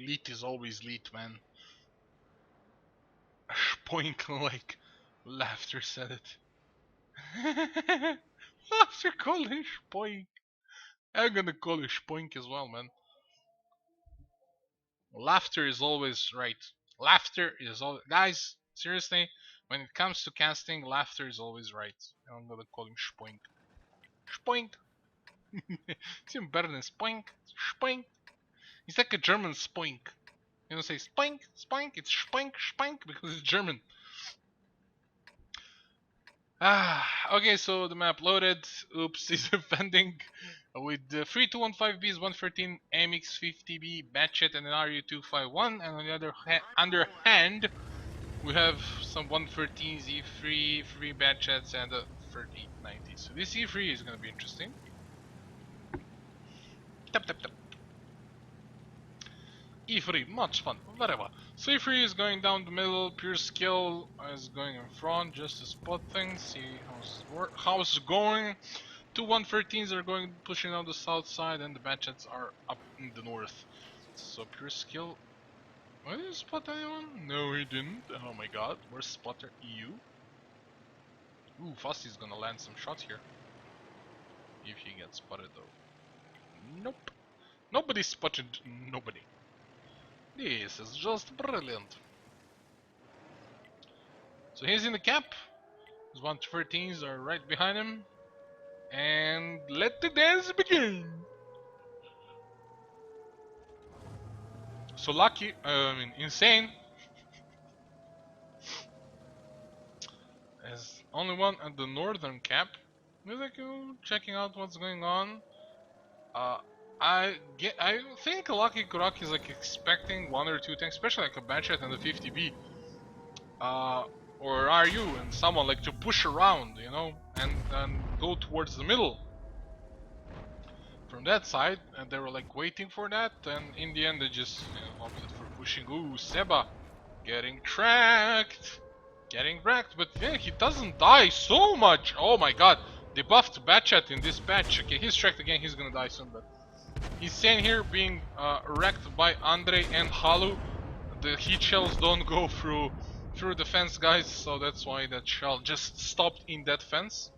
Leet is always Leet, man. Spoink, like Laughter said it. Laughter called him Spoink. I'm gonna call you Spoink as well, man. Laughter is always right. Laughter is always... Guys, seriously, when it comes to casting, laughter is always right. I'm gonna call him Spoink. Spoink! It's even better than Spoink. Spoink! He's like a German Spoink. You don't say Spoink, Spoink, it's Spoink, Spoink because it's German. Okay, so the map loaded. Oops is defending with the 3215Bs, 113 MX50B, Batchet, and an RU251. And on the other underhand, we have some 113 Z3, 3 Batchets, and a 3090. So this Z3 is going to be interesting. Tap, tap, tap. E3, much fun, whatever. So E3 is going down the middle, pure skill is going in front just to spot things, see how it's going. Two 113s are going pushing on the south side, and the Batchets are up in the north. So pure skill. Did you spot anyone? No, he didn't. Oh my god, where's Spotter EU? Ooh, Fussy's gonna land some shots here. If he gets spotted though. Nope. Nobody spotted nobody. This is just brilliant. So he's in the cap. His 113s are right behind him. And let the dance begin. So lucky, insane. There's only one at the northern cap. Like checking out what's going on. I think Lucky Kuraky is like expecting one or two tanks, especially like a Batchet and a 50B. Or are you and someone like to push around, you know, and go towards the middle from that side, and they were like waiting for that, and in the end they just opted for pushing. Ooh, Seba getting tracked, getting wrecked, but yeah, he doesn't die so much. Oh my god, they buffed Batchet in this patch. Okay, he's tracked again, he's gonna die soon, but he's staying here being wrecked by Andre and Halu. The heat shells don't go through the fence, guys, so that's why that shell just stopped in that fence.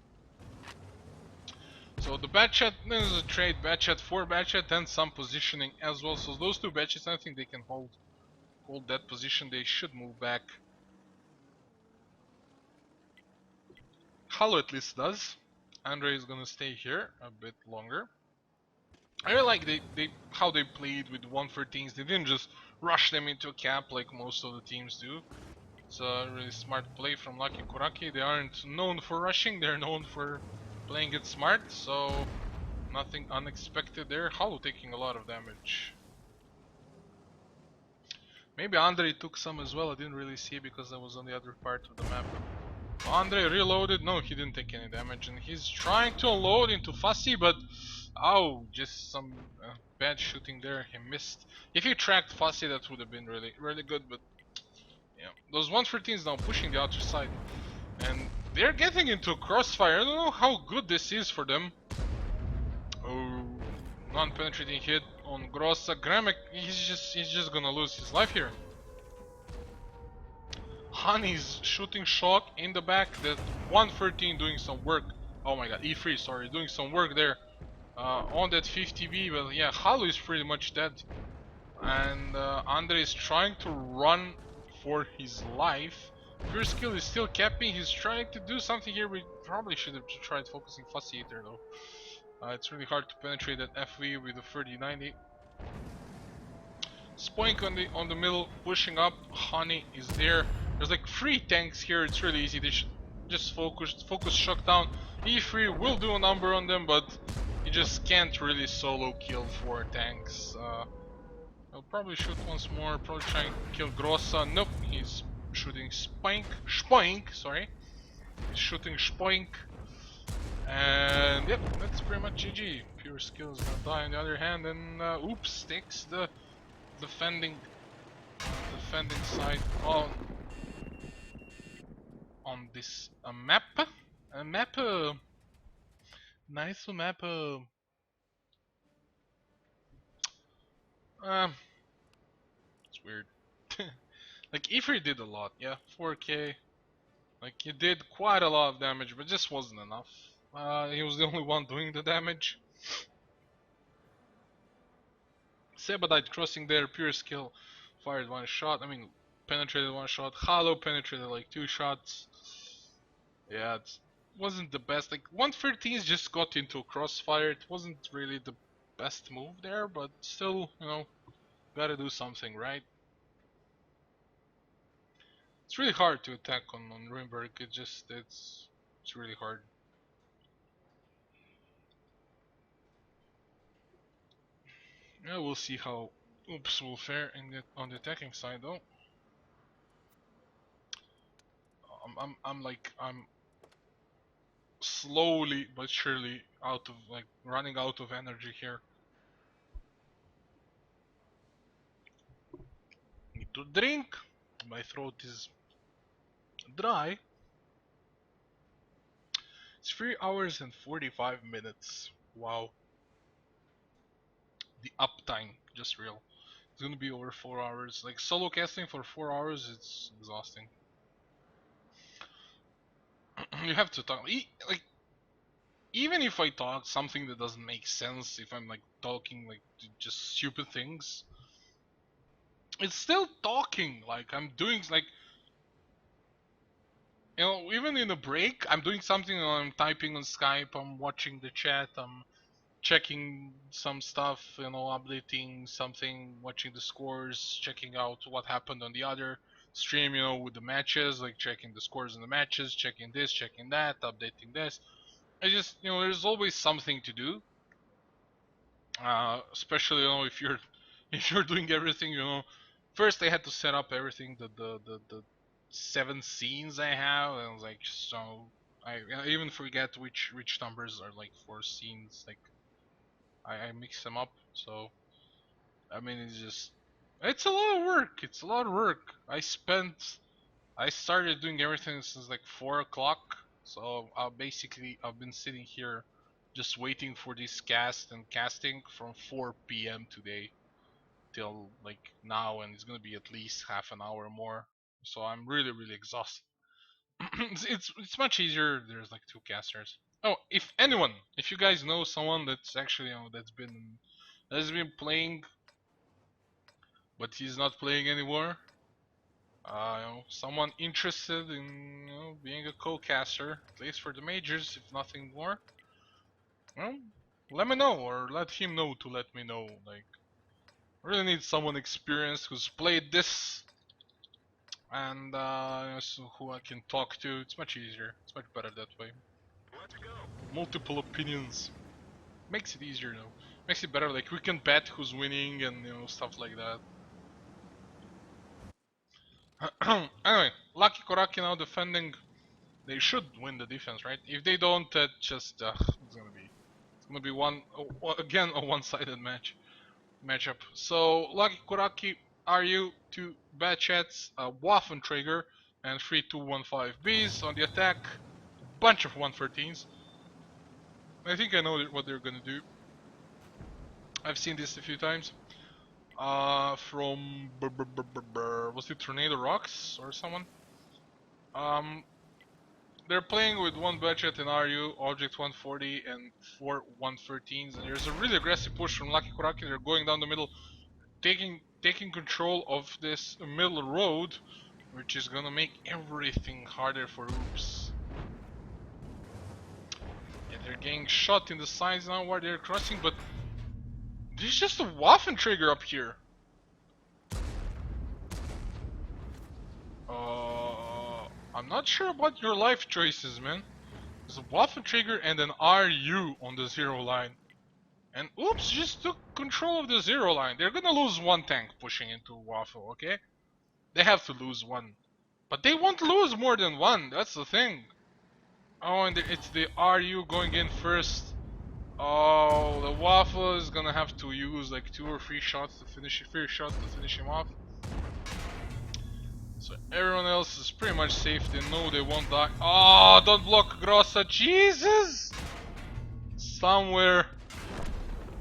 So the Batchet is a trade, Batchet for Batchet, and some positioning as well. So those two Batchets, I think they can hold that position. They should move back. Halo at least does. Andre is gonna stay here a bit longer. I really like how they played with 113s. They didn't just rush them into a cap like most of the teams do. It's a really smart play from Lucky Kuraky. They aren't known for rushing, they're known for playing it smart, so nothing unexpected there. Halo taking a lot of damage. Maybe Andre took some as well, I didn't really see because I was on the other part of the map. Andre reloaded, no, he didn't take any damage, and he's trying to unload into Fussy, but oh, just some bad shooting there, he missed. If he tracked Fussy, that would have been really, really good, but yeah, those 113s now pushing the outer side, and they're getting into crossfire. I don't know how good this is for them. Oh, non-penetrating hit on Grossa. Gramek, he's just gonna lose his life here. Honey's shooting shock in the back. That 113 doing some work. Oh my god, E3, sorry, doing some work there on that 50B. But yeah, Halu is pretty much dead, and Andre is trying to run for his life. Pure skill is still capping. He's trying to do something here. We probably should have tried focusing Fussy Eater though. It's really hard to penetrate that FV with the 3090. Spoink on the middle, pushing up. Honey is there. There's like 3 tanks here. It's really easy. They should just focus shock down. E3 will do a number on them, but you just can't really solo kill 4 tanks. I'll probably shoot once more. Probably try and kill Grossa. Nope, he's shooting Spoink, sorry. He's shooting Spoink. And yep, that's pretty much GG. Pure skill is gonna die on the other hand, and oops, takes the defending side on this map. Nice map. weird. Like E3 did a lot, yeah, 4K. Like he did quite a lot of damage, but just wasn't enough. He was the only one doing the damage. Sebadite crossing there, pure skill, fired one shot. I mean, penetrated one shot. Hollow penetrated like 2 shots. Yeah, it wasn't the best. Like 113 just got into a crossfire. It wasn't really the best move there, but still, you know, gotta do something, right? It's really hard to attack on Ruinberg. It's really hard. Yeah, we'll see how Oops will fare on the attacking side though. I'm slowly but surely running out of energy here. Need to drink. My throat is dry. It's 3 hours and 45 minutes. Wow. The uptime, just real. It's gonna be over 4 hours. Like solo casting for 4 hours, it's exhausting. You have to talk. Like even if I talk something that doesn't make sense, if I'm like talking like just stupid things, it's still talking. Like I'm doing like, you know, even in a break, I'm doing something. I'm typing on Skype. I'm watching the chat. I'm checking some stuff. You know, updating something, watching the scores, checking out what happened on the other stream. You know, with the matches, like checking the scores in the matches, checking this, checking that, updating this. I just, you know, there's always something to do. Especially, you know, if you're if you're doing everything, you know. First I had to set up everything, the 7 scenes I have, and I was like, so I even forget which numbers are like for scenes. Like I mix them up. So I mean, it's a lot of work. It's a lot of work. I started doing everything since like 4 o'clock. So basically I've been sitting here just waiting for this cast and casting from 4 p.m. today till like now, and it's gonna be at least half an hour more. So I'm really exhausted. It's much easier. There's like 2 casters. Oh, if you guys know someone that's actually, you know, that's been playing, but he's not playing anymore. You know, someone interested in, you know, being a co-caster, at least for the majors, if nothing more. Well, let me know, or let him know to let me know. Like, I really need someone experienced who's played this, and so who I can talk to. It's much easier. It's much better that way. Let's go. Multiple opinions makes it easier though. Makes it better. Like we can bet who's winning and, you know, stuff like that. Anyway, Lucky Kuraky now defending. They should win the defense, right? If they don't, that just it's gonna be again a one-sided matchup. So Lucky Kuraky, are you 2 bad chats, Waffentrigger, and 3215 Bs on the attack? Bunch of 113s. I think I know what they're gonna do. I've seen this a few times. From was it Tornado Rocks or someone? They're playing with 1 budget in RU, Object 140, and 4 113s, and there's a really aggressive push from Lucky Kuraky. They're going down the middle, taking control of this middle road, which is gonna make everything harder for Oops. Yeah, they're getting shot in the sides now while they're crossing, but there's just a Waffentrigger up here. I'm not sure about your life choices, man. There's a Waffentrigger and an RU on the 0 line. And Oops just took control of the 0 line. They're gonna lose 1 tank pushing into Waffle, okay? They have to lose 1. But they won't lose more than 1, that's the thing. Oh, and it's the RU going in first. Oh, the Waffle is gonna have to use like 2 or 3 shots to finish him off. So everyone else is pretty much safe. They know they won't die. Oh, don't block Grossa, Jesus! Somewhere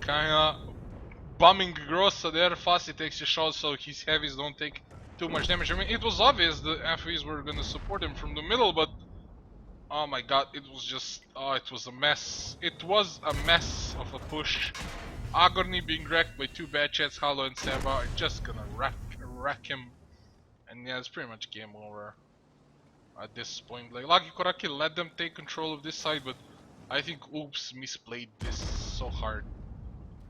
kinda bombing Grossa there. Fussy takes a shot so his heavies don't take too much damage. I mean, it was obvious the FVs were gonna support him from the middle, but oh my god, it was just, oh, it was a mess. It was a mess of a push. Agony being wrecked by two bad chats, Halo and Seba are just gonna wreck him. And yeah, it's pretty much game over at this point. Like, Lucky Kuraky let them take control of this side, but I think Oops misplayed this so hard.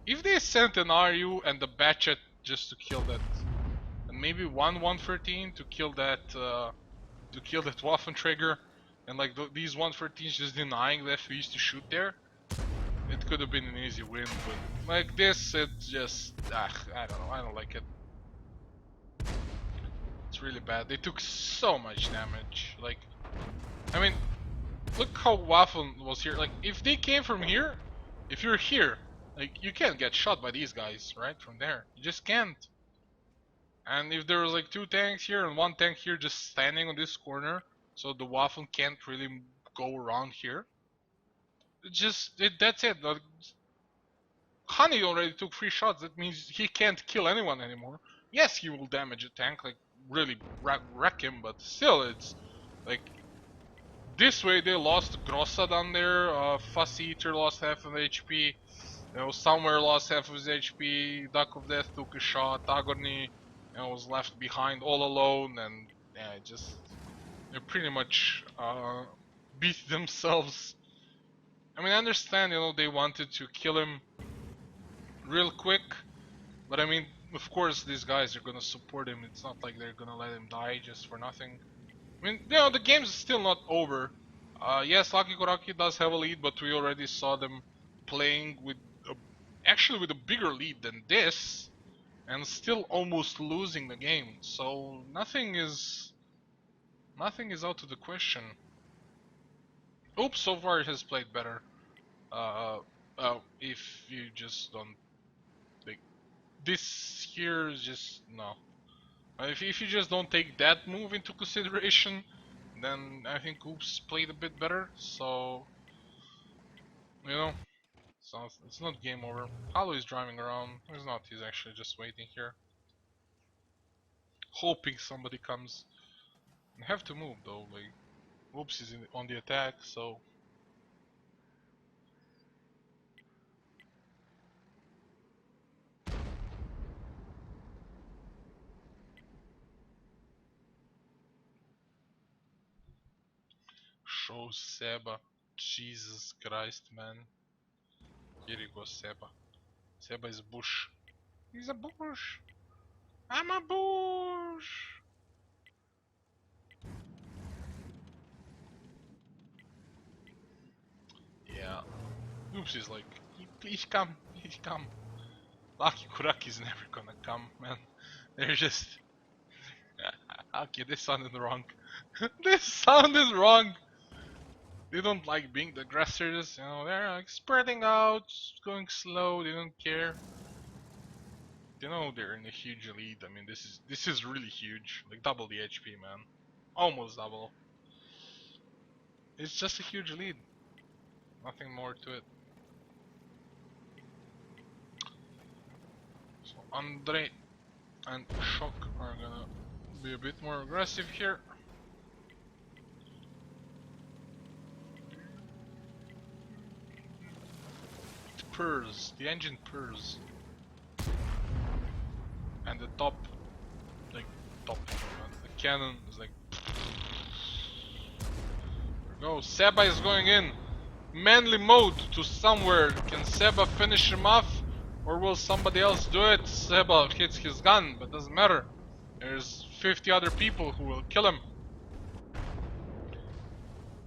If they sent an RU and the Batchet just to kill that, and maybe 113 to kill that Waffen trigger, and like these 113s just denying the FVs to shoot there, it could have been an easy win. But like this, it just I don't know. I don't like it. It's really bad. They took so much damage. Like, I mean, look how Waffen was here. Like, if they came from here, if you're here, like, you can't get shot by these guys, right? From there. You just can't. And if there was like two tanks here and one tank here just standing on this corner, so the Waffen can't really go around here. That's it. Like, Honey already took 3 shots. That means he can't kill anyone anymore. Yes, he will damage a tank, like really wreck him, but still, it's like this way they lost Grossa down there. Fussy Eater lost half of HP. You know, Somewhere lost half of his HP. Duck of Death took a shot. Agony, was left behind all alone, and yeah, they pretty much beat themselves. I mean, I understand, they wanted to kill him real quick, but I mean, of course these guys are gonna support him. It's not like they're gonna let him die just for nothing. I mean, the game's still not over. Yes, Lucky Kuraky does have a lead, but we already saw them playing with actually with a bigger lead than this, and still almost losing the game. So nothing is out of the question. Oops, so far has played better. If you just don't like this here, is just no. If you just don't take that move into consideration, then I think Oops played a bit better. So it's not game over. Halo is driving around. He's not. He's actually just waiting here, hoping somebody comes. I have to move though. Like, Oops is on the attack, so. Show Seba. Jesus Christ, man. Here you go, Seba. Seba is bush. He's a bush. I'm a bush. Yeah. Oops is like, please come, please come. Lucky Kuraky's never gonna come, man. They're just. Okay, this sounded wrong. This sounded wrong. They don't like being the aggressors, they're like spreading out, going slow, they don't care. They know they're in a huge lead. I mean, this is really huge. Like double the HP, man. Almost double. It's just a huge lead. Nothing more to it. So Andre and Shock are gonna be a bit more aggressive here. It purrs. The engine purrs. And the top, the cannon is like. There we go. Seba is going in. Manly mode to Somewhere. Can Seba finish him off? Or will somebody else do it? Seba hits his gun, but doesn't matter. There's 50 other people who will kill him.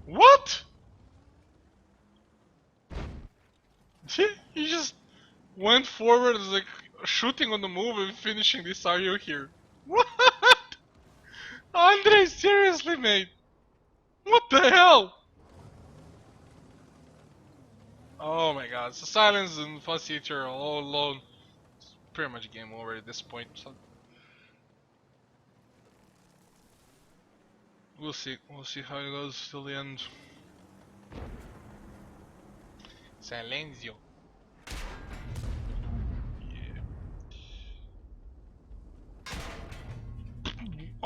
What? He just went forward, like shooting on the move and finishing this RU here. What? Andre, seriously, mate? What the hell? Oh my god, so Silence and Fussy Eater are all alone. It's pretty much game over at this point. So we'll see how it goes till the end. Silenzio. Yeah.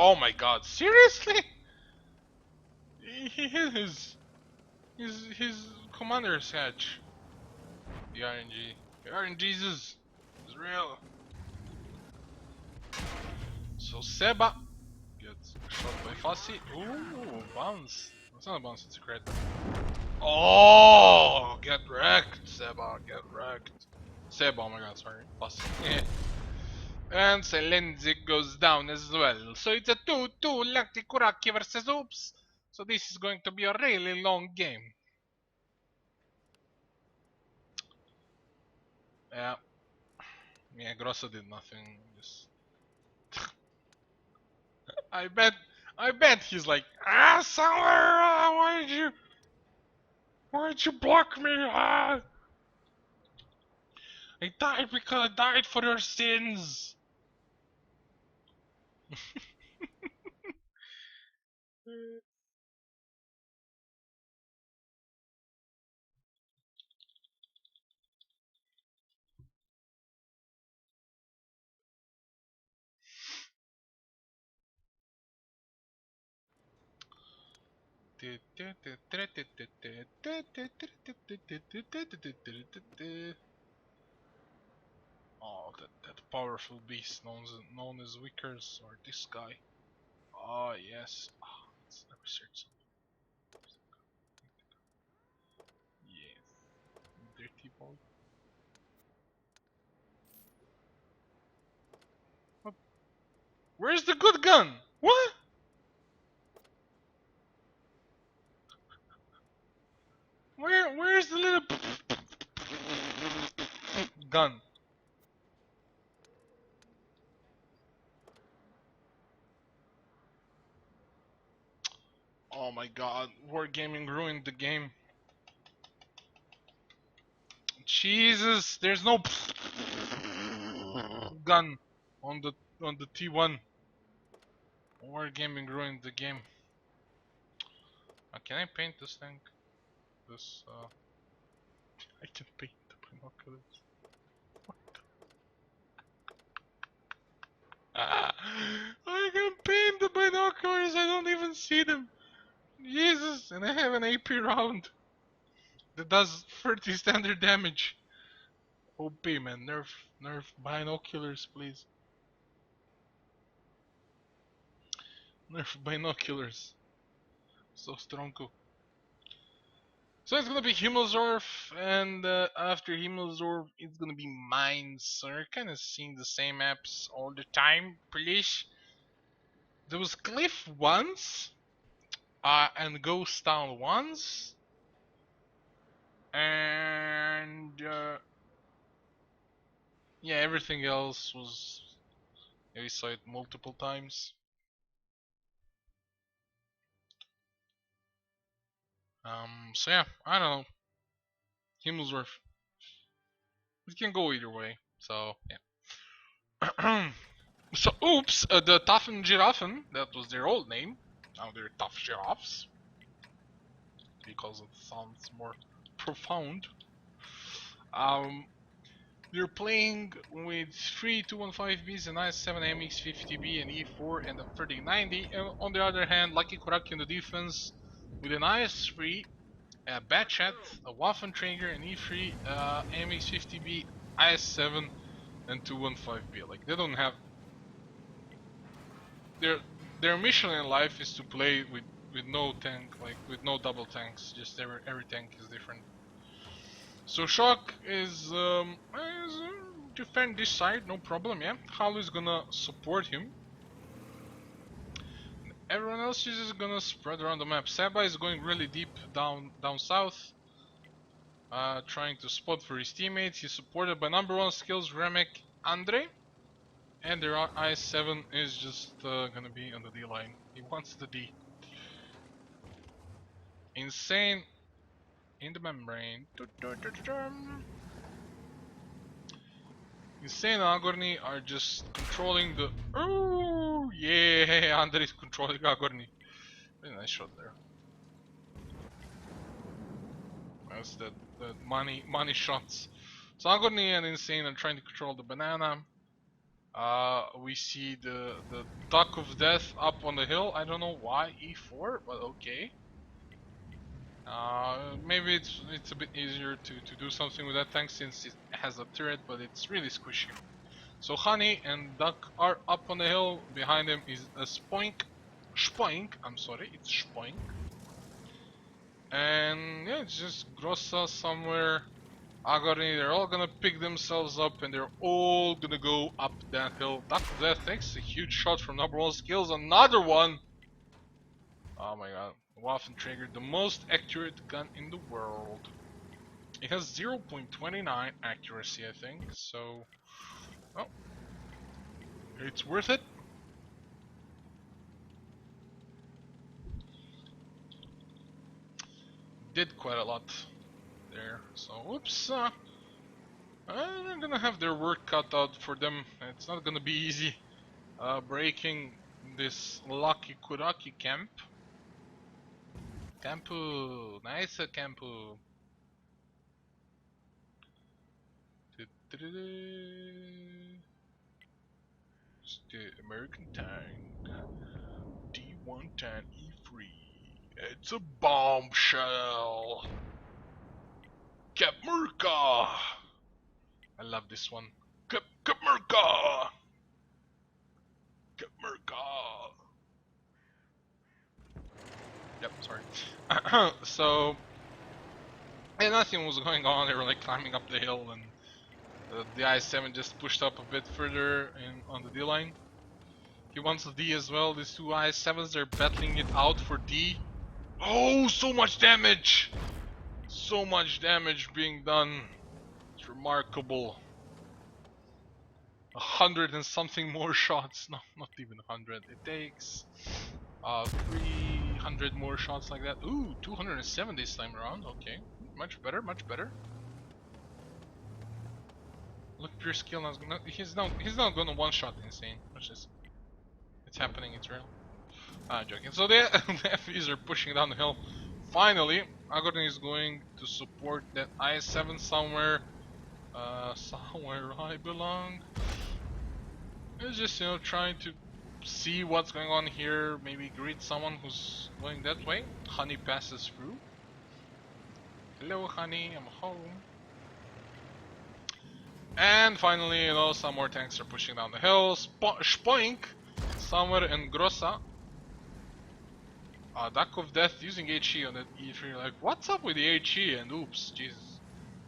Oh my god, seriously? He hit his commander's hatch. The RNG. The RNG is real. So Seba gets shot by Fussy. Ooh, bounce. That's not a bounce, it's a crit. Oh, get wrecked, Seba, get wrecked. Seba, oh my god, sorry. Fussy. And Selenzik goes down as well. So it's a 2-2 Lucky Kuraky versus Oops. So this is going to be a really long game. Yeah. Yeah, Grosso did nothing. Just I bet he's like, Sailor, why'd you block me? I died because I died for your sins. Oh, that powerful beast known as Wickers, or this guy. Oh yes. Oh, let's research something. Yes. Dirty boy. What? Where's the good gun? What? Where's the little gun? Oh my god, Wargaming ruined the game. Jesus, there's no gun on the T1. Wargaming ruined the game. Can I paint this thing? This I can paint the binoculars. I can paint the binoculars, I don't even see them. Jesus, and I have an AP round that does 30 standard damage. OP man, nerf binoculars please. Nerf binoculars. So strong. So it's gonna be Himmelsorf, and after Himmelsorf, it's gonna be Mines. So you're kind of seeing the same maps all the time, please. There was Cliff once, and Ghost Town once, and yeah, everything else was. We saw it multiple times. So yeah, I don't know. Himmelsorf. It can go either way. So yeah. So oops, the Taffen Giraffen, that was their old name. Now they're Tough Giraffes. Because it sounds more profound. They're playing with 3 215Bs, an IS-7 MX-50B, an E4, and a 3090. And on the other hand, Lucky Kuraky in the defense with an IS-3, a Batchat, a Waffenträger, an E3, MX-50B, IS-7, and 215B. Like, they don't have... Their mission in life is to play with no tank, like with no double tanks. Just every tank is different. So Shock is defend this side, no problem. Yeah, Halu is gonna support him. Everyone else is just gonna spread around the map. Seba is going really deep down south, trying to spot for his teammates. He's supported by #1 skills Remek Andre. And their IS-7 is just gonna be on the D line. He wants the D. Insane in the membrane. Insane and Agorni are just controlling the. Oh yeah, Andre is controlling Agorni. Very nice shot there. That's the money shots. So Agorni and Insane are trying to control the banana. We see the Duck of Death up on the hill. I don't know why E4, but okay. Maybe it's a bit easier to do something with that tank since it has a turret, but it's really squishy. So Honey and Duck are up on the hill. Behind him is a Spoink. I'm sorry, it's Spoink. And yeah, it's just Grossa somewhere. Agony, they're all gonna pick themselves up and they're all gonna go up that hill. Duck of Death takes a huge shot from number 1 skills. Another one! Oh my god. Waffenträger, the most accurate gun in the world. It has 0.29 accuracy, I think, so... Oh. It's worth it. Did quite a lot there, so whoops. They're gonna have their work cut out for them. It's not gonna be easy breaking this lucky Kuraky camp. Campu, nice Campu. It's the American tank, D110 E3. It's a bombshell. Kapmurka. I love this one. Kapmurka. Kapmurka. Yep, sorry. So, yeah, nothing was going on. They were like climbing up the hill, and the I-7 just pushed up a bit further on the D line. He wants the D as well. These two I-7s, they're battling it out for D. Oh, so much damage! So much damage being done. It's remarkable. 100 and something more shots. No, not even 100. It takes 300 more shots like that. Ooh, 207 this time around. Okay, much better, much better. Look, pure skill. He's not gonna one shot insane. It's happening. It's real. Joking. So the FEs are pushing down the hill. Finally, Agony is going to support that I-7 somewhere. Somewhere I belong. It's just, you know, trying to see what's going on here. Maybe greet someone who's going that way. Honey passes through. Hello, Honey. I'm home. And finally, you know, some more tanks are pushing down the hill. Spoink somewhere in Grossa. Duck of Death using HE on that E3. Like, what's up with the HE? And oops, Jesus.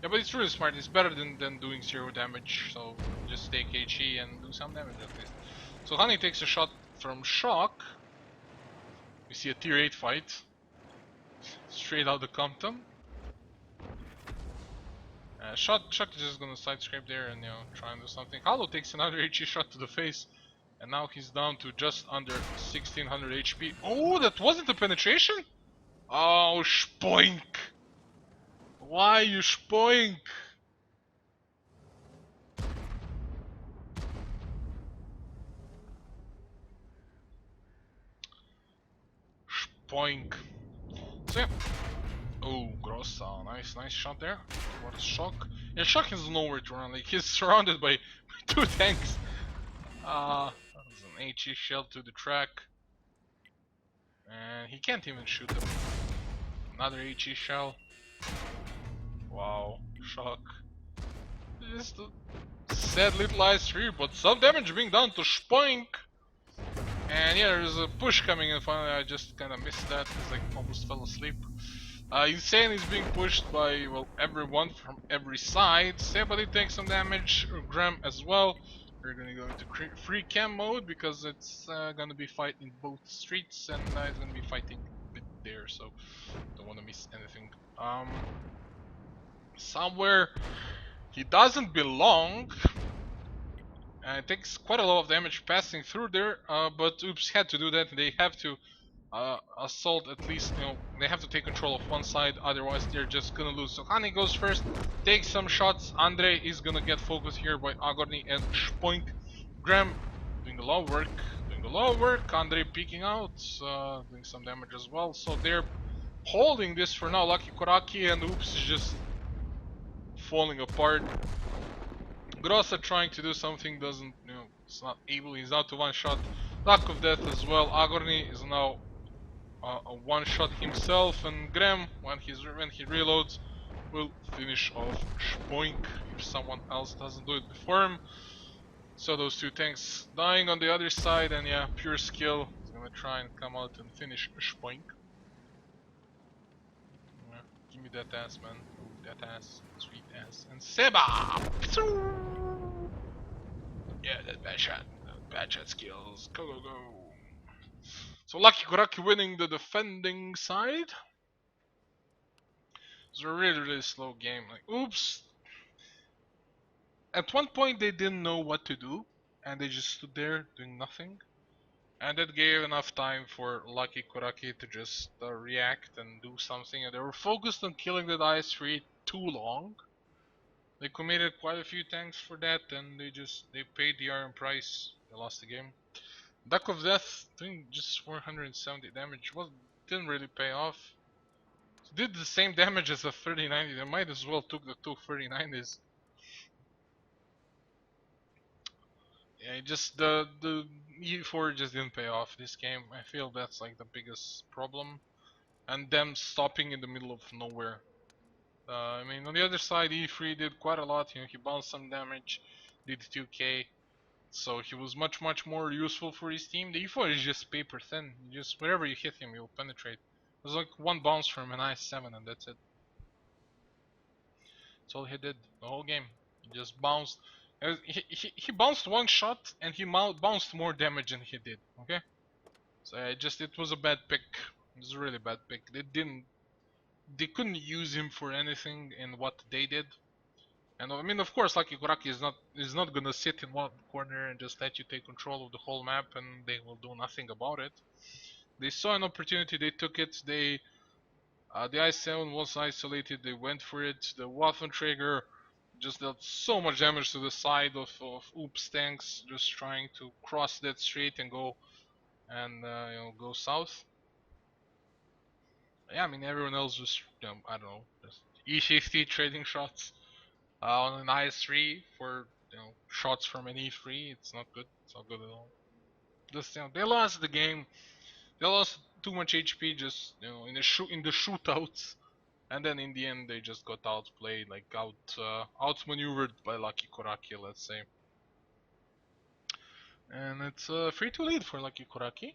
Yeah, but it's really smart. It's better than doing 0 damage. So just take HE and do some damage at least. So Honey takes a shot from Shock. We see a tier 8 fight. Straight out the Compton. Shock is just gonna side scrape there and, you know, try and do something. Hollow takes another HE shot to the face. And now he's down to just under 1600 HP. Oh, that wasn't a penetration? Oh, spoink! Why you spoink? Spoink. So yeah. Oh, Grossa, nice shot there. What a Shock. Yeah, Shock has nowhere to run. Like, he's surrounded by 2 tanks. There's an HE shell to the track. And he can't even shoot them. Another HE shell. Wow, Shock. Just a sad little I-3, but some damage being done to Spoink. And yeah, there's a push coming in finally. I just kinda missed that because I almost fell asleep. Insane is being pushed by, well, everyone from every side. Sebali takes some damage, Graham as well. We're gonna go into free cam mode because it's gonna be fighting both streets and it's gonna be fighting a bit there, so don't wanna miss anything. Somewhere he doesn't belong. It takes quite a lot of damage passing through there, but oops, had to do that. They have to assault at least, you know, they have to take control of one side, otherwise they're just gonna lose. So Hani goes first, takes some shots. Andre is gonna get focused here by Agorny and Spoink. Graham doing a lot of work, Andre peeking out, doing some damage as well. So they're holding this for now. Lucky Kuraky and oops is just falling apart. Grossa trying to do something doesn't, you know, He's not able. He's out to one shot. Lack of death as well. Agorni is now a one shot himself, and Graham, when he reloads, will finish off Spoink if someone else doesn't do it before him. So those two tanks dying on the other side, and yeah, pure skill is gonna try and come out and finish Spoink. Yeah, give me that ass, man. Ooh, that ass, sweet ass, and Seba. Yeah, that bad shot. Bad shot skills. Go, go, go. So Lucky Kuraky winning the defending side. It's a really, really slow game. Like, oops. At one point they didn't know what to do, and they just stood there doing nothing. And that gave enough time for Lucky Kuraky to just react and do something. And they were focused on killing the IS-3 too long. They committed quite a few tanks for that, and they paid the iron price. They lost the game. Duck of Death doing just 470 damage. Didn't really pay off. Did the same damage as a 3090. They might as well took the two 3090s. Yeah, just the E4 just didn't pay off this game. I feel that's like the biggest problem, and them stopping in the middle of nowhere. I mean, on the other side, E3 did quite a lot. You know, he bounced some damage, did 2k, so he was much more useful for his team. The E4 is just paper thin. Just wherever you hit him, he'll penetrate. There's like one bounce from an IS-7, and that's it. That's all he did the whole game. He just bounced. He bounced one shot and he bounced more damage than he did. Okay, so it was a bad pick. It was a really bad pick. They couldn't use him for anything in what they did. And I mean, of course, Lucky Kuraky is not gonna sit in one corner and just let you take control of the whole map and they will do nothing about it. They saw an opportunity, they took it. The I-7 was isolated, they went for it. The Waffenträger just dealt so much damage to the side of Oops tanks, just trying to cross that street and go go south. Yeah, I mean everyone else just I don't know, just E50 trading shots on an IS-3 for shots from an E3. It's not good. It's not good at all. Just they lost the game. They lost too much HP just in the shootouts. And then in the end, they just got outplayed, like outmaneuvered by Lucky Kuraky, let's say. And it's a 3-2 lead for Lucky Kuraky.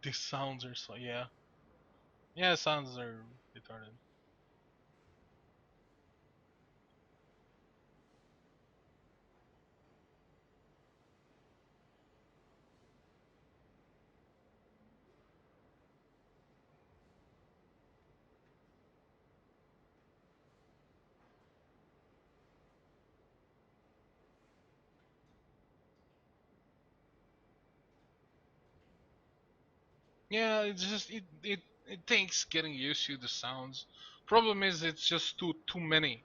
These sounds are so yeah, sounds are retarded. Yeah, it's just it takes getting used to the sounds. Problem is, it's just too many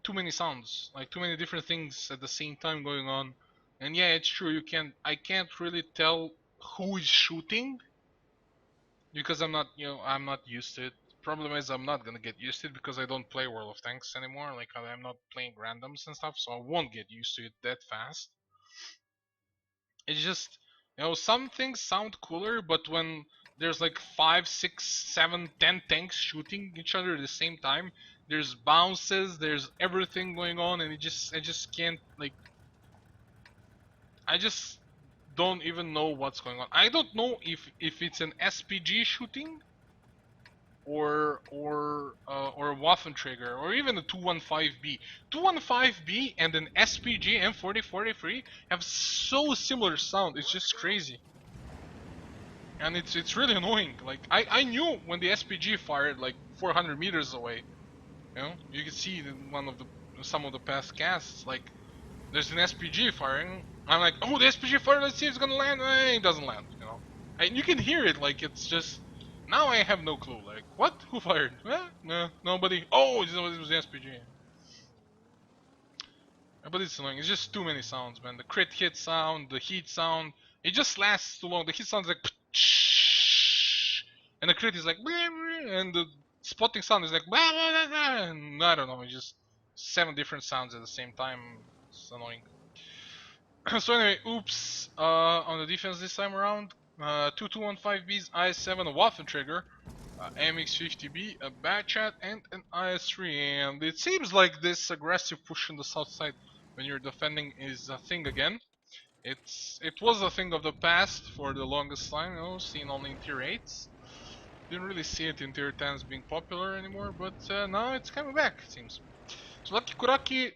too many sounds, like too many different things at the same time going on. And yeah, it's true. I can't really tell who is shooting because I'm not used to it. Problem is, I'm not gonna get used to it because I don't play World of Tanks anymore. Like I'm not playing randoms and stuff, so I won't get used to it that fast. It's just some things sound cooler, but when there's like 5, 6, 7, 10 tanks shooting each other at the same time, there's bounces, there's everything going on, and I just can't like. I just don't even know what's going on. I don't know if it's an SPG shooting or a Waffenträger or even a 215B. 215B and an SPG M4043 have so similar sound. It's just crazy, and it's really annoying. Like I knew when the SPG fired like 400 meters away. You can see in some of the past casts, like there's an SPG firing. I'm like, oh, the SPG fired. Let's see if it's gonna land. It doesn't land. And you can hear it. Like it's just. Now I have no clue. Like, what? Who fired? No, nobody. Oh, it was the SPG. But it's annoying. It's just too many sounds, man. The crit hit sound, the heat sound. It just lasts too long. The heat sound is like, and the crit is like, and the spotting sound is like, and I don't know. It's just 7 different sounds at the same time. It's annoying. So anyway, oops. On the defense this time around, 2215Bs, IS-7, a Waffentrigger, MX-50B, a Batchat, and an IS-3. And it seems like this aggressive push on the south side when you're defending is a thing again. It was a thing of the past for the longest time, you know, seen only in tier 8s. Didn't really see it in tier 10s being popular anymore, but now it's coming back, it seems. So Lucky Kuraky,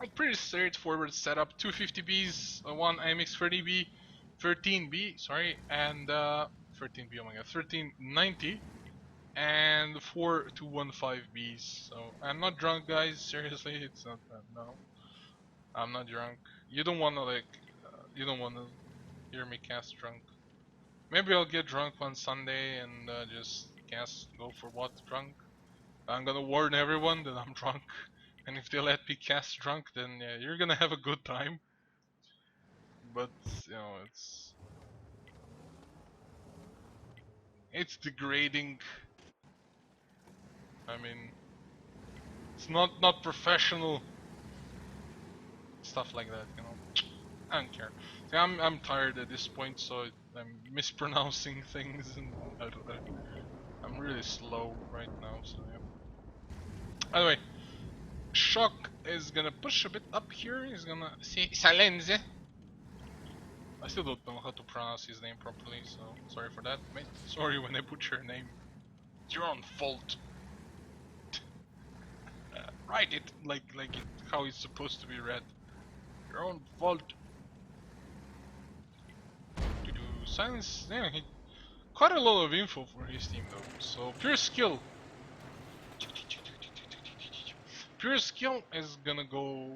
a pretty straightforward setup. 250Bs, one MX-30B, 13B, sorry, and 13B, oh my god, 1390, and 4 215Bs. So I'm not drunk, guys. Seriously, it's not that. No, I'm not drunk. You don't wanna you don't wanna hear me cast drunk. Maybe I'll get drunk one Sunday and just cast go for what drunk. I'm gonna warn everyone that I'm drunk. And if they let me cast drunk, then yeah, you're gonna have a good time. But you know, it's degrading. I mean, it's not professional. Stuff like that, you know. I don't care. See, I'm tired at this point, so I'm mispronouncing things, and I'm really slow right now. So yeah. Anyway. Shock is gonna push a bit up here. He's gonna see Salenze. I still don't know how to pronounce his name properly, so sorry for that, mate. Sorry when I butcher your name. It's your own fault. Write it like it, how it's supposed to be read. Your own fault. Silence. Yeah, quite a lot of info for his team though. So pure skill. Pure skill is gonna go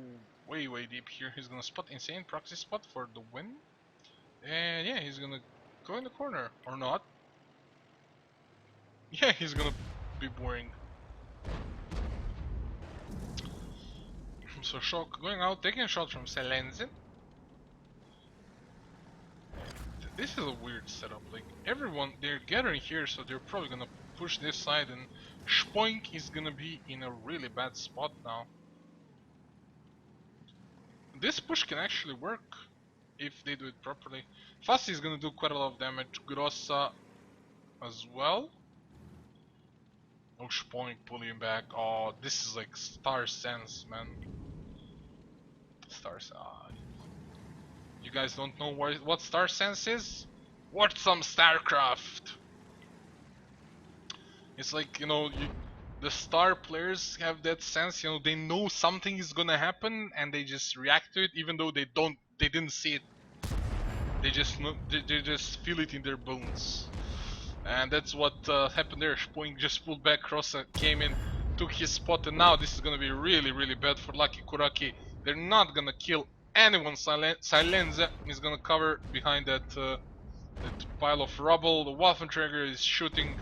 way deep here. He's gonna spot insane proxy spot for the win. And yeah, he's gonna go in the corner. Or not. Yeah, he's gonna be boring. So Shock going out, taking a shot from Selenze. This is a weird setup. Like everyone, they're gathering here, so they're probably gonna push this side, and Spoink is gonna be in a really bad spot now. This push can actually work if they do it properly. Fassi is gonna do quite a lot of damage. Grossa as well. Oh, Spoink pulling him back. Oh, this is like Star Sense, man. Star Sense. You guys don't know what Star Sense is? Watch some StarCraft! It's like, you know, the star players have that sense, you know, they know something is gonna happen and they just react to it even though they didn't see it. They just know, they just feel it in their bones. And that's what happened there. Spoink just pulled back, Rossa came in, took his spot, and now this is gonna be really bad for Lucky Kuraky. They're not gonna kill anyone. Silenze is gonna cover behind that pile of rubble. The Waffentrigger is shooting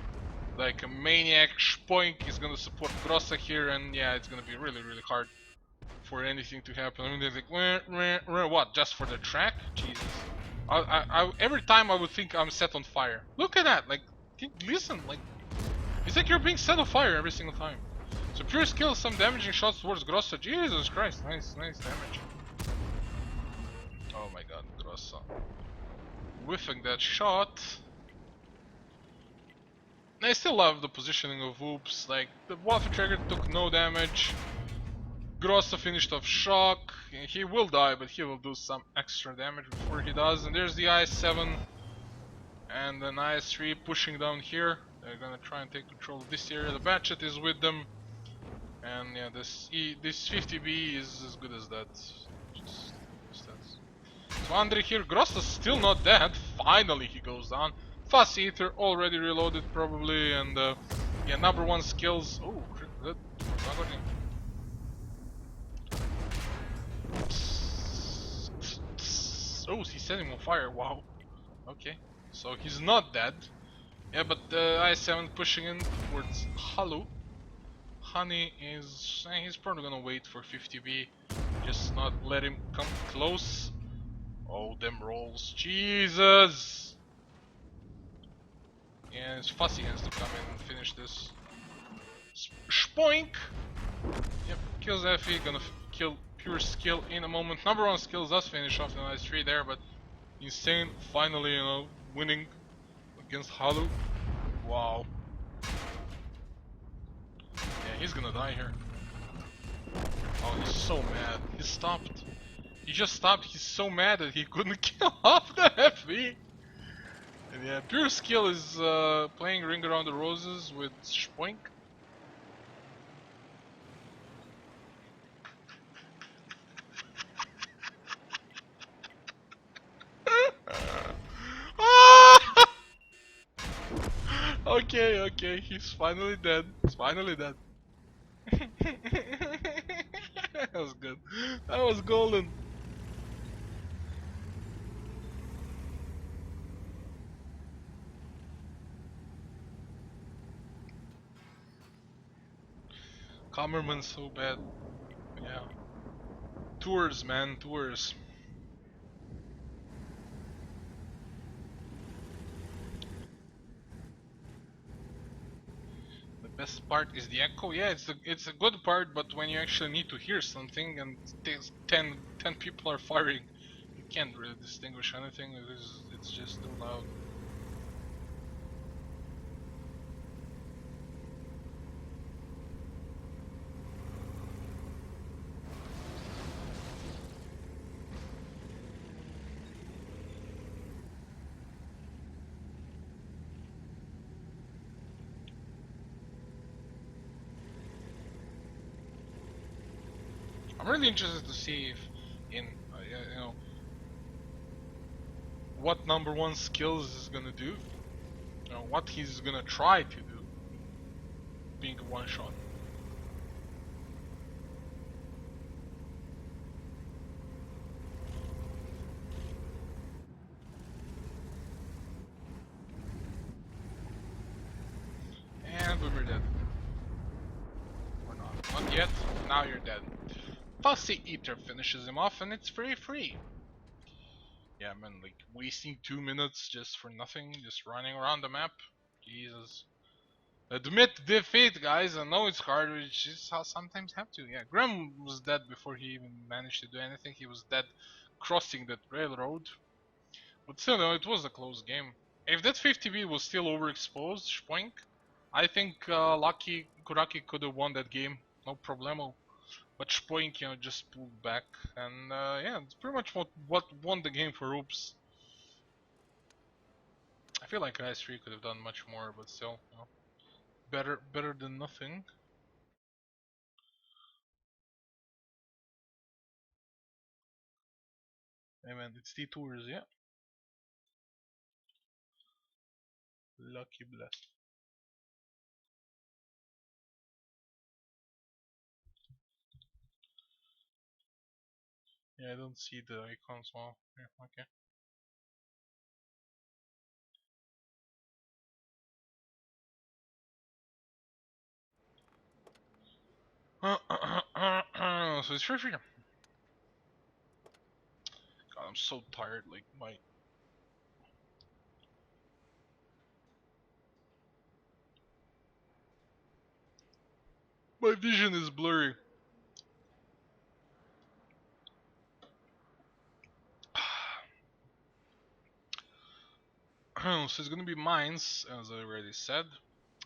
like a maniac. Spoink is gonna support Grossa here, and yeah, it's gonna be really hard for anything to happen. I mean, they're like, what? Just for the track? Jesus. Every time I would think I'm set on fire. Look at that! Like, listen, like, it's like you're being set on fire every single time. So pure skill, some damaging shots towards Grossa. Jesus Christ, nice damage. Oh my god, Grossa. Whiffing that shot. I still love the positioning of Oops. Like, the Waffentrigger took no damage. Grossa finished off Shock. He will die, but he will do some extra damage before he does. And there's the IS-7 and an IS-3 pushing down here. They're gonna try and take control of this area. The Batchet is with them. And yeah, this 50B is as good as that. Just that. So Andre here, Grossa's still not dead. Finally he goes down. Fast Eater already reloaded probably, and yeah, number 1 skills. Oh, good. Oh, he's setting on fire. Wow. Okay, so he's not dead. Yeah, but I7 pushing in towards Halu. Honey is... he's probably gonna wait for 50B. Just not let him come close. Oh, them rolls. Jesus! Yeah, it's Fussy has to come in and finish this. Spoink! Yep, kills Effie, gonna kill pure skill in a moment. Number one skills does finish off the nice 3 there, but insane finally, you know, winning against Halu. Wow. Yeah, he's gonna die here. Oh, he's so mad. He stopped. He just stopped. He's so mad that he couldn't kill off the FV. And yeah, pure skill is playing Ring Around the Roses with Spoink. Okay, okay, he's finally dead. He's finally dead. That was good. That was golden. Kammerman's so bad. Yeah. Tours, man, tours. The best part is the echo. Yeah, it's a good part, but when you actually need to hear something and 10 people are firing, you can't really distinguish anything. It's just too loud. I'm really interested to see if in you know what number one skills is gonna do. You know, what he's gonna try to do, being a one shot. And boom, you're dead. Or not. Not yet. Now you're dead. Fussy Eater finishes him off, and it's free. Yeah, man, like wasting 2 minutes just for nothing, just running around the map. Jesus. Admit defeat, guys. I know it's hard, but it's just how sometimes have to. Yeah, Graham was dead before he even managed to do anything. He was dead crossing that railroad. But still, no, it was a close game. If that 50B was still overexposed, Spoink, I think Lucky Kuraky could have won that game, no problemo. But Spoink, you know, just pulled back, and yeah, it's pretty much what won the game for Oops. I feel like Ice 3 could have done much more, but still, you know, better than nothing. Hey man, it's T-Tours, yeah. Lucky blast. Yeah, I don't see the icons well. Yeah, okay. So it's free. God, I'm so tired. Like my vision is blurry. So it's gonna be mines, as I already said,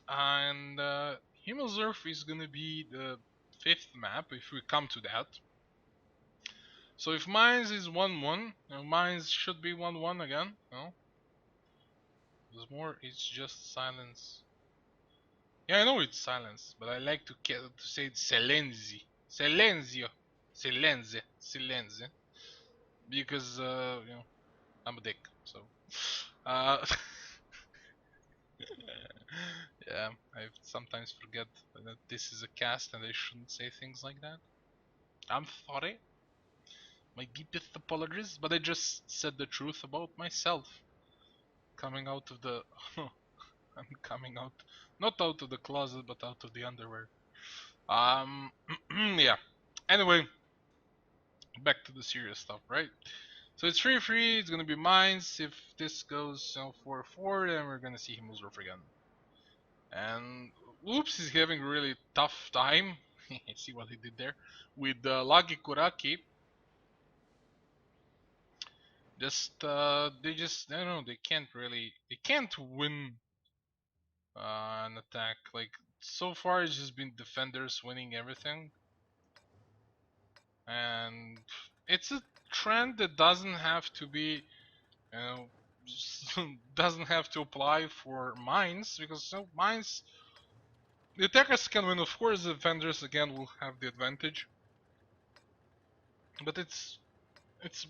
and Himmelsurf is gonna be the 5th map if we come to that. So if mines is 1-1, mines should be 1-1 again. No, there's more. It's just silence. Yeah, I know it's silence, but I like to say silenzi, silenzio, silenze, because you know I'm a dick. So uh, yeah, I sometimes forget that this is a cast and I shouldn't say things like that. I'm sorry. My deepest apologies, but I just said the truth about myself. Coming out of the I'm coming out not out of the closet but out of the underwear. Yeah. Anyway, back to the serious stuff, right? So it's 3-3, it's gonna be mines. If this goes 4-4, then we're gonna see him lose Roof again. And Oops is having a really tough time. See what he did there with Lucky Kuraki. I don't know, they can't win an attack. Like so far, it's just been defenders winning everything, and it's a trend that doesn't have to be, you know, doesn't have to apply for mines because mines, the attackers can win. Of course, the defenders again will have the advantage, but it's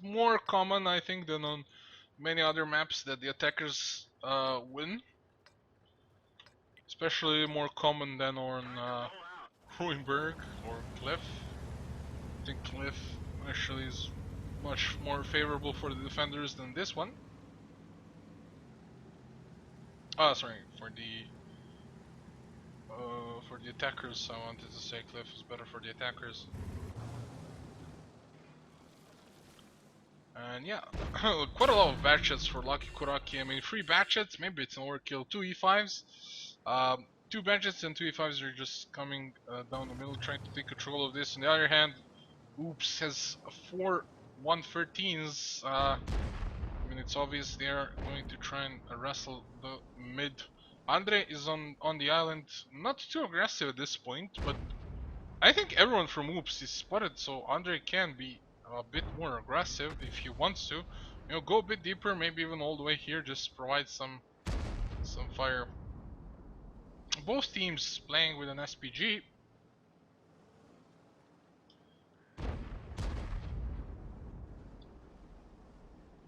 more common, I think, than on many other maps that the attackers win. Especially more common than on Ruinberg or Cliff. I think Cliff actually is much more favorable for the defenders than this one. Ah, sorry, for the attackers. I wanted to say Cliff is better for the attackers. And yeah, quite a lot of batchets for Lucky Kuraki. I mean, 3 batchets, maybe it's an overkill. 2 E5s. 2 batchets and 2 E5s are just coming down the middle, trying to take control of this. On the other hand, Oops has 4 113s. I mean, it's obvious they are going to try and wrestle the mid. Andre is on the island, not too aggressive at this point, but I think everyone from Oops is spotted, so Andre can be a bit more aggressive if he wants to. You know, go a bit deeper, maybe even all the way here, just provide some fire. Both teams playing with an SPG.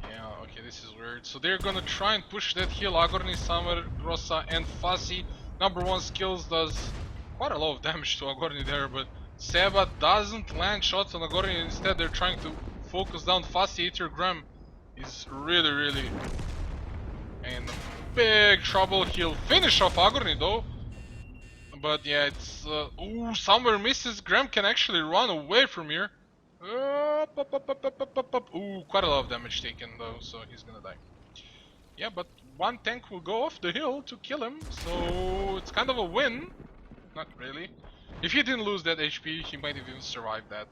Yeah, okay, this is weird. So they're gonna try and push that hill. Agorni, Summer, Grossa, and Fuzzy. Number 1 skills does quite a lot of damage to Agorni there, but Seba doesn't land shots on Agorni. Instead, they're trying to focus down Fuzzy. 8 gram is really in big trouble. He'll finish off Agorni though. But yeah, it's ooh, Summer misses. Graham can actually run away from here. Ooh, quite a lot of damage taken though, so he's gonna die. Yeah, but 1 tank will go off the hill to kill him, so it's kind of a win. Not really. If he didn't lose that HP, he might have even survived that.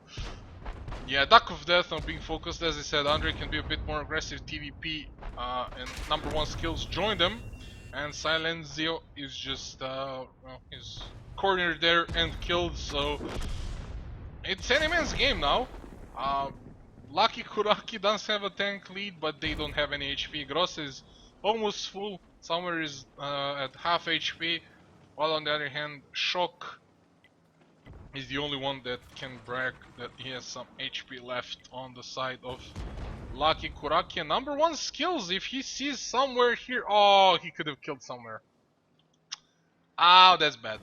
Yeah, Duck of Death on being focused. As I said, Andre can be a bit more aggressive TVP, and number 1 skills join them. And Silenzio is just, well, he's cornered there and killed, so it's any man's game now. Lucky Kuraki does have a tank lead, but they don't have any HP. Gross is almost full. Summer is at half HP, while on the other hand, Shock is the only one that can brag that he has some HP left on the side of Lucky Kuraki. And number 1 skills, if he sees somewhere here, oh, he could have killed somewhere. Ah, that's bad.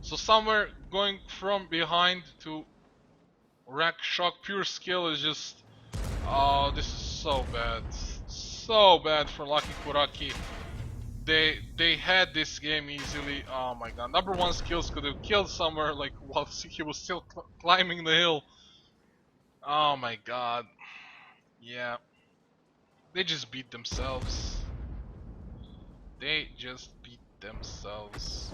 So somewhere going from behind to rack Shock, pure skill is just, oh, this is so bad. So bad for Lucky Kuraki. They had this game easily. Oh my god. Number 1 skills could have killed somewhere like while he was still climbing the hill. Oh my god. Yeah. They just beat themselves. They just beat themselves.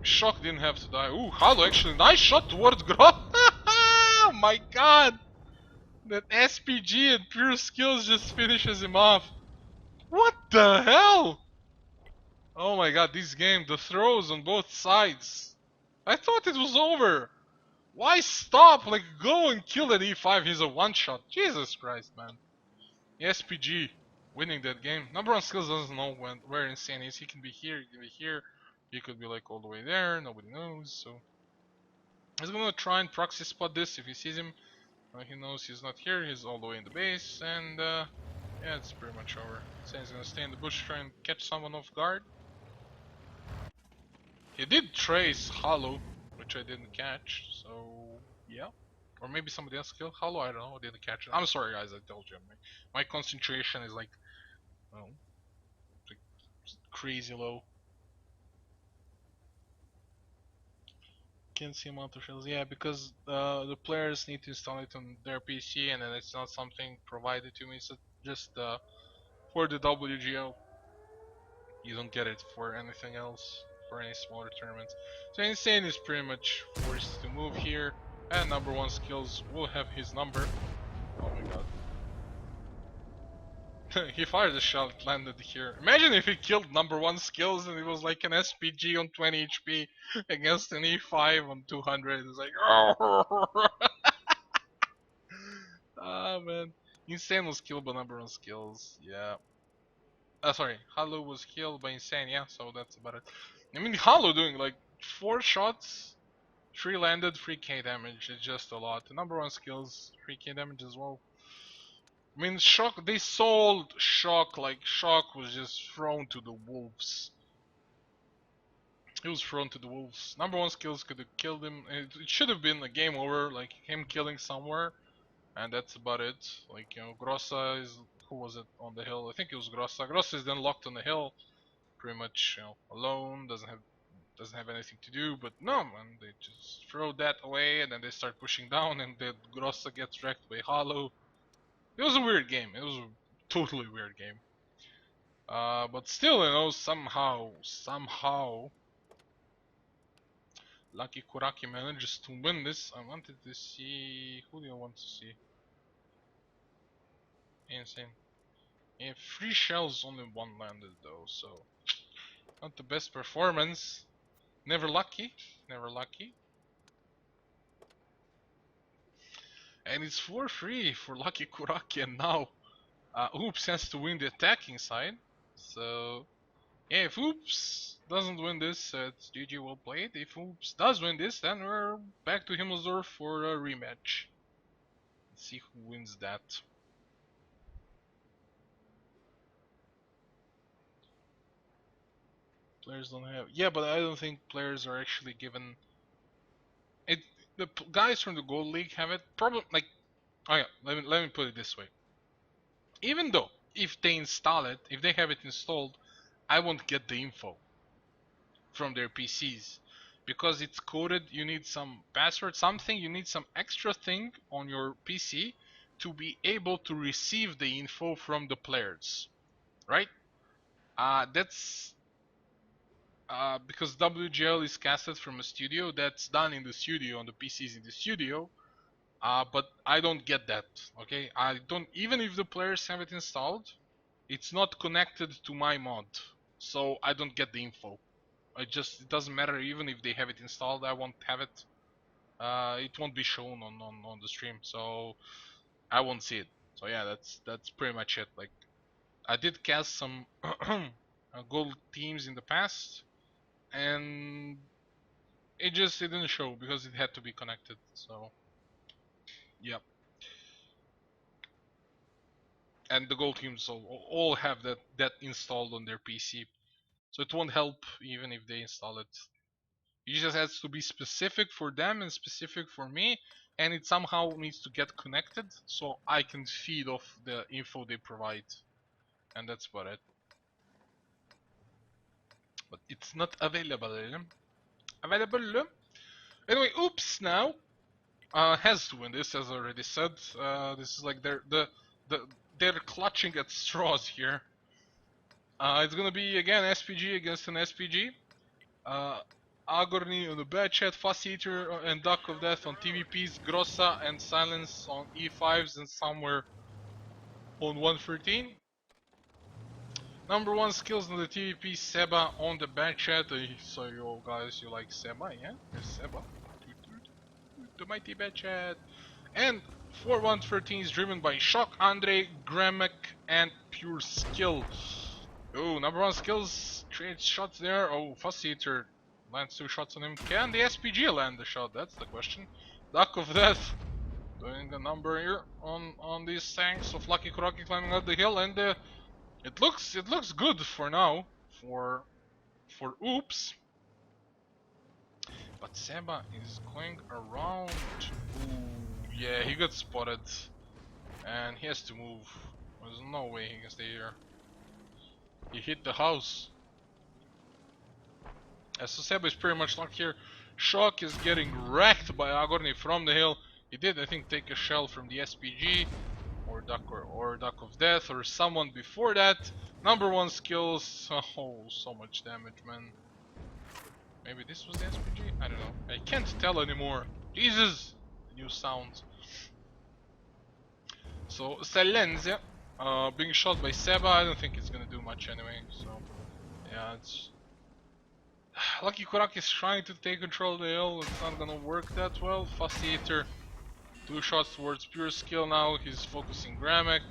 Shock didn't have to die. Ooh, Halo actually, nice shot towards Gro. Oh my god. That SPG and pure skills just finishes him off. What the hell? Oh my god, this game, the throws on both sides. I thought it was over. Why stop? Like, go and kill that E5. He's a one-shot. Jesus Christ, man. SPG winning that game. Number 1 skills doesn't know where Insane is. He can be here, he can be here. He could be like all the way there. Nobody knows. So he's gonna try and proxy spot this if he sees him. He knows he's not here. He's all the way in the base, and yeah, it's pretty much over. Insane's gonna stay in the bush, try and catch someone off guard. He did trace Hollow, which I didn't catch, so yeah. Or maybe somebody else killed Hollow, I don't know, I didn't catch it. I'm sorry guys, I told you. My concentration is like, oh, like crazy low. Can't see multiple shells. Yeah, because the players need to install it on their PC, and then it's not something provided to me. So just for the WGO, you don't get it for anything else, for any smaller tournaments. So Insane is pretty much forced to move here, and number one skills will have his number. Oh my god. He fired a shot, it landed here. Imagine if he killed number one skills and it was like an SPG on 20 HP against an E5 on 200. It's like, oh ah man. Insane was killed by number one skills, yeah. Sorry, Hollow was killed by Insane, yeah, so that's about it. I mean, Hollow doing like 4 shots, 3 landed, 3k damage, it's just a lot. The number one skills, 3k damage as well. I mean, Shock, they sold Shock like Shock was just thrown to the wolves. He was thrown to the wolves. Number one skills could have killed him. It should have been a game over, like him killing somewhere, and that's about it. Like, you know, Grossa is, who was it on the hill? I think it was Grossa. Grossa is then locked on the hill, pretty much, you know, alone, doesn't have anything to do. But no, man, they just throw that away, and then they start pushing down, and then Grossa gets wrecked by Hollow. It was a weird game. It was a totally weird game. But still, you know, somehow, Lucky Kuraky manages to win this. I wanted to see, who do I want to see? Insane. Yeah, 3 shells, only 1 landed though, so not the best performance. Never lucky, never lucky. And it's 4-3 for Lucky Kuraky, and now Oops has to win the attacking side. So yeah, if Oops doesn't win this, it's GG, well played. If Oops does win this, then we're back to Himmelsdorf for a rematch. Let's see who wins that. Players don't have. Yeah, but I don't think players are actually given. It. The guys from the Gold League have it. Probably like. Oh yeah. Let me put it this way. Even though if they install it, if they have it installed, I won't get the info from their PCs because it's coded. You need some password, something. You need some extra thing on your PC to be able to receive the info from the players, right? That's because WGL is casted from a studio. That's done in the studio on the PCs in the studio. But I don't get that. Okay, I don't. Even if the players have it installed, it's not connected to my mod, so I don't get the info. It doesn't matter. Even if they have it installed, I won't have it. It won't be shown on the stream, so I won't see it. So yeah, that's pretty much it. Like, I did cast some gold teams in the past, and it didn't show because it had to be connected. So yeah, and the gold teams all have that installed on their PC, so it won't help even if they install it. It just has to be specific for them and specific for me, and it somehow needs to get connected so I can feed off the info they provide, and that's about it. But it's not available. Anyway, Oops now has to win this, as I already said. This is like they're clutching at straws here. It's gonna be again SPG against an SPG. Agorni on the bad chat, Fuss Eater and Duck of Death on TVPs, Grossa and Silence on E5s, and somewhere on 113. Number one skills on the TVP, Seba on the back chat. So you guys, you like Seba, yeah? Yes, Seba. The mighty bad chat. And 4113 is driven by Shock, Andre, Gramek, and Pure Skill. Oh, number one skills, creates shots there. Oh, Fuss Eater lands 2 shots on him. Can the SPG land the shot? That's the question. Duck of Death doing a number here on these tanks of Lucky Kuraky climbing up the hill, and it looks good for now for Oops. But Seba is going around. Ooh, yeah, he got spotted, and he has to move. There's no way he can stay here. He hit the house. So Seba is pretty much locked here. Shock is getting wrecked by Agorni from the hill. He did, I think, take a shell from the SPG, or Duck of Death, or someone before that. Number 1 skills. Oh, so much damage, man. Maybe this was the SPG? I don't know. I can't tell anymore. Jesus! New sounds. So, Silensia, being shot by Seba, I don't think it's gonna do much anyway, so... Yeah, it's... Lucky Kuraky is trying to take control of the hill, it's not gonna work that well. Fascinator, 2 shots towards pure skill now, he's focusing Gramek.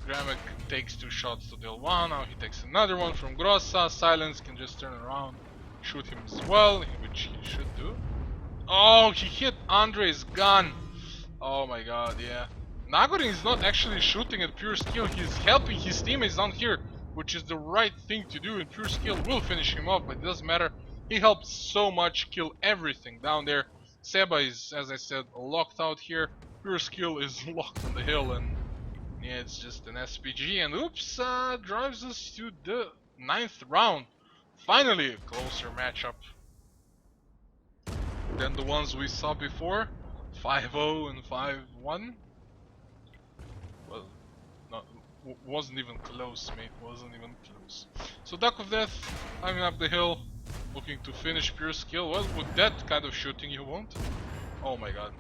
Gramek takes 2 shots to deal 1, now he takes another one from Grossa. Silence can just turn around, shoot him as well, which he should do. Oh, he hit Andre's gun! Oh my god, yeah. Nagorin is not actually shooting at pure skill, he's helping his teammates down here, which is the right thing to do, and pure skill will finish him off, but it doesn't matter. He helped so much kill everything down there. Seba is, as I said, locked out here. Pure skill is locked on the hill, and yeah, it's just an SPG, and oops, drives us to the 9th round. Finally, a closer matchup than the ones we saw before. 5-0 and 5-1. Well, not, wasn't even close, mate. Wasn't even close. So Duck of Death, climbing up the hill, looking to finish pure skill. Well, with that kind of shooting, you won't. Oh my god.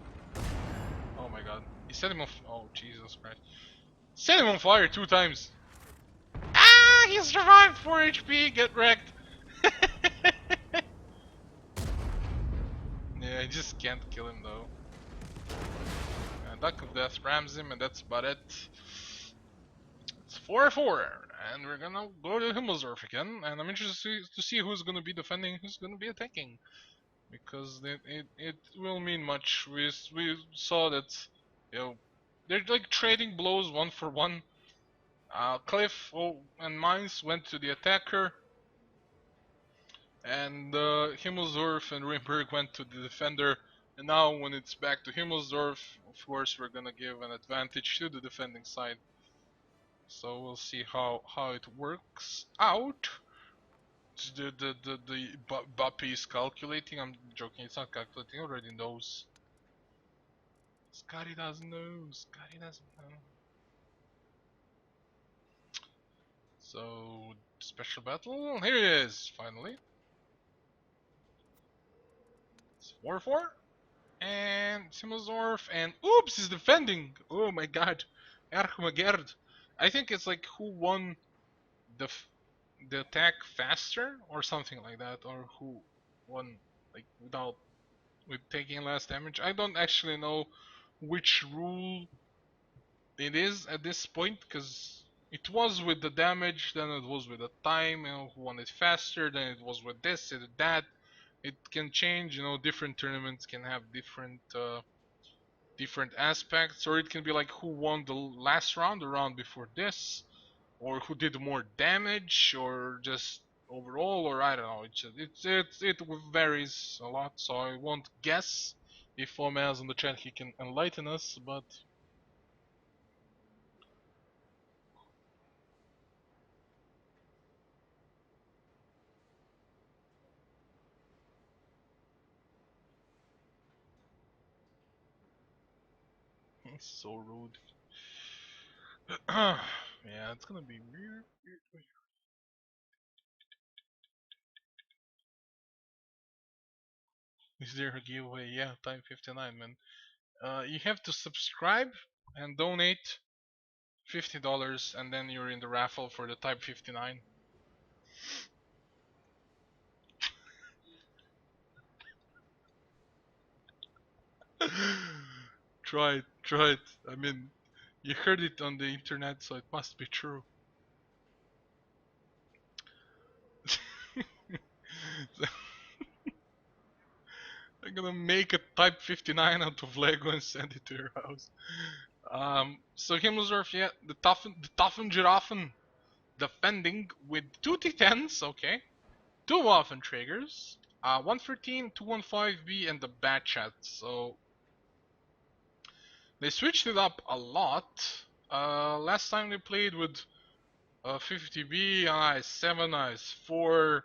Oh my god. He set him off. Oh Jesus Christ. Set him on fire 2 times. Ah, he survived 4 HP. Get wrecked. Yeah, I just can't kill him though. Duck of Death rams him, and that's about it. It's 4-4, and we're gonna go to Himmelsdorf again, and I'm interested to see who's gonna be defending, who's gonna be attacking, because it will mean much. We saw that, you know, they're like trading blows 1 for 1. Cliff and Mines went to the attacker, and Himmelsdorf and Rimberg went to the defender. And now when it's back to Himmelsdorf, of course we're gonna give an advantage to the defending side. So we'll see how it works out. The Buppy is calculating. I'm joking. It's not calculating. He already knows. Scotty doesn't know. Scotty doesn't know. So special battle. Here it is. Finally. It's 4-4. And Simmelsdorf, and oops, he's defending. Oh my god, Erchmagerd. I think it's like who won the attack faster or something like that, or who won like with taking less damage. I don't actually know which rule it is at this point, because it was with the damage, then it was with the time, you know, who won it faster, then it was with this and that. It can change, you know, different tournaments can have different aspects, or it can be like who won the last round, the round before this, or who did more damage, or just overall, or I don't know. It varies a lot, so I won't guess. If Omaz on the chat, he can enlighten us, but it's so rude. Yeah, it's gonna be weird. Is there a giveaway? Yeah, time 59, man. You have to subscribe and donate $50, and then you're in the raffle for the Type 59. Try it, try it. I mean, you heard it on the internet, so it must be true. I'm gonna make a Type 59 out of Lego and send it to your house. So Himmelsdorf, yeah, the toughen Giraffen defending with 2 T10s, okay. 2 Waffenträgers, 113, 215B, and the Batchat. So they switched it up a lot. Last time they played with 50B, IS7, IS4,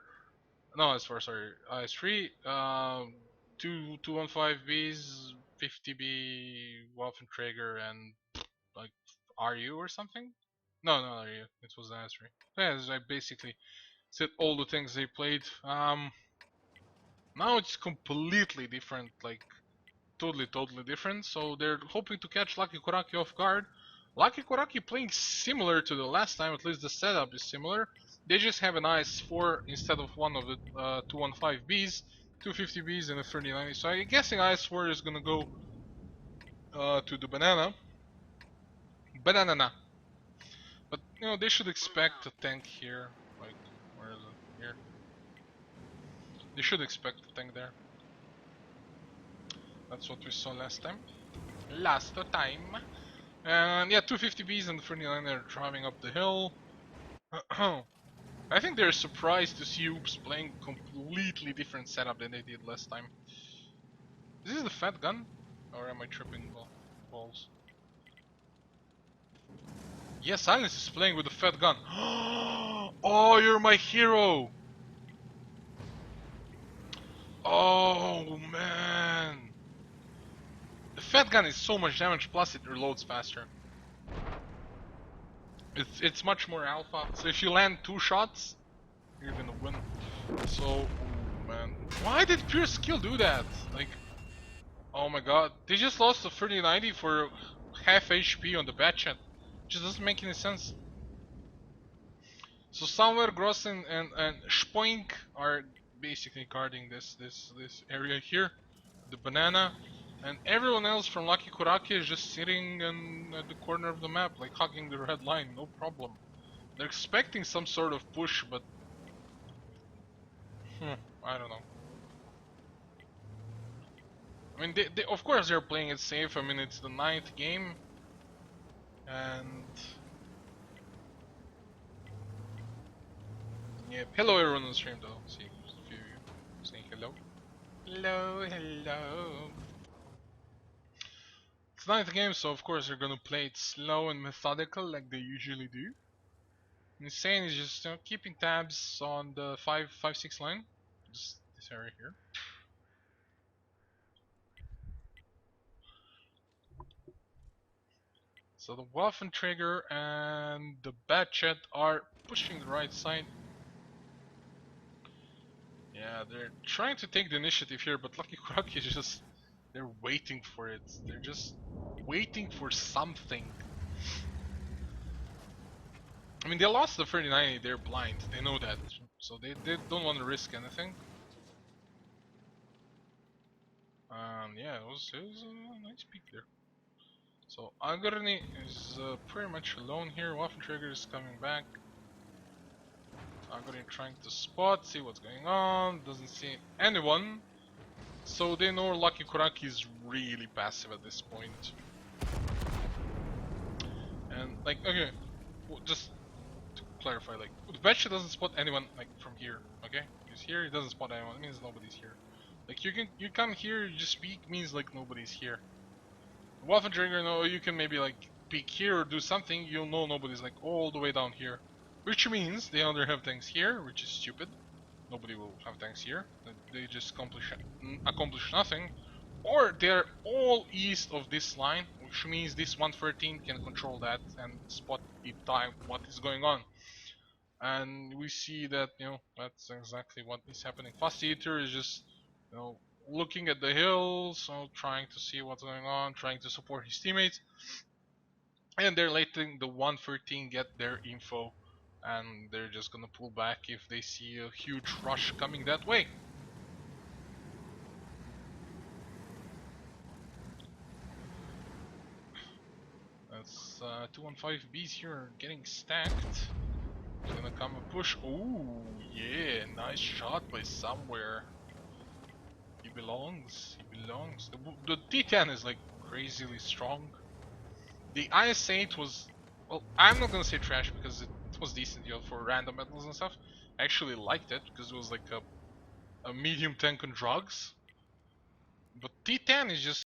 no IS4, sorry, IS3. two 215Bs, 50B, Waffenträger, and like RU or something? No, not RU. It was the answer. Yeah, I basically said all the things they played. Now it's completely different, like totally different. So they're hoping to catch Lucky Kuraky off guard. Lucky Kuraky playing similar to the last time, at least the setup is similar. They just have an IS-4 instead of one of the 215Bs, 250Bs and a 3090. So I'm guessing IS-4 is gonna go to the banana. But you know they should expect a tank here. Like where is it? Here. They should expect a tank there. That's what we saw last time. And yeah, 250Bs and 39 are driving up the hill. I think they're surprised to see Oops playing completely different setup than they did last time. Is this the fat gun? Or am I tripping balls? Yeah, Silence is playing with the fat gun. Oh, you're my hero! Oh man! The fat gun is so much damage, plus it reloads faster. It's much more alpha, so if you land 2 shots, you're gonna win. So, ooh, man. Why did Pure Skill do that? Like, oh my god. They just lost a 3090 for half HP on the bat chat. Just doesn't make any sense. So somewhere Gross and Spoink are basically guarding this area here. The banana. And everyone else from Lucky Kuraky is just sitting at the corner of the map, like hugging the red line, no problem. They're expecting some sort of push, but I don't know. I mean, they of course they're playing it safe. I mean, it's the 9th game, and yeah. Hello, everyone on the stream, though. See, just a few of you saying hello. Hello. It's 9th game, so of course they're gonna play it slow and methodical like they usually do. Insane is just keeping tabs on the 5-6 line, just this area here. So the Waffenträger and the Batchet are pushing the right side. Yeah, they're trying to take the initiative here, but Lucky Kuraky is just... they're waiting for it. They're just waiting for something. I mean, they lost the 3090, they're blind. They know that. So they don't want to risk anything. Yeah, it was a nice peek there. So Agurni is pretty much alone here. Waffenträger is coming back. Agurni trying to spot, see what's going on. Doesn't see anyone. So they know Lucky Kuraky is really passive at this point. And like, okay, well, just to clarify, like, the Betcha doesn't spot anyone like from here, okay? Because here he doesn't spot anyone, it means nobody's here. Like you come here, you just speak, means like nobody's here. Waffenträger, no, you can maybe like peek here or do something, you'll know nobody's like all the way down here. Which means they either have tanks here, which is stupid. Nobody will have tanks here. They just accomplish nothing. Or they're all east of this line, which means this 113 can control that and spot in time what is going on. And we see that, you know, that's exactly what is happening. Fast Eater is just, you know, looking at the hills, so trying to see what's going on, trying to support his teammates. And they're letting the 113 get their info, and they're just gonna pull back if they see a huge rush coming that way. That's 215Bs here getting stacked. It's gonna come a push. Ooh, yeah, nice shot by somewhere. He belongs. He belongs. The D10 is like crazily strong. The IS-8 was, well, I'm not gonna say trash because it was decent, you know, for random medals and stuff. I actually liked it because it was like a medium tank on drugs. But T10 is just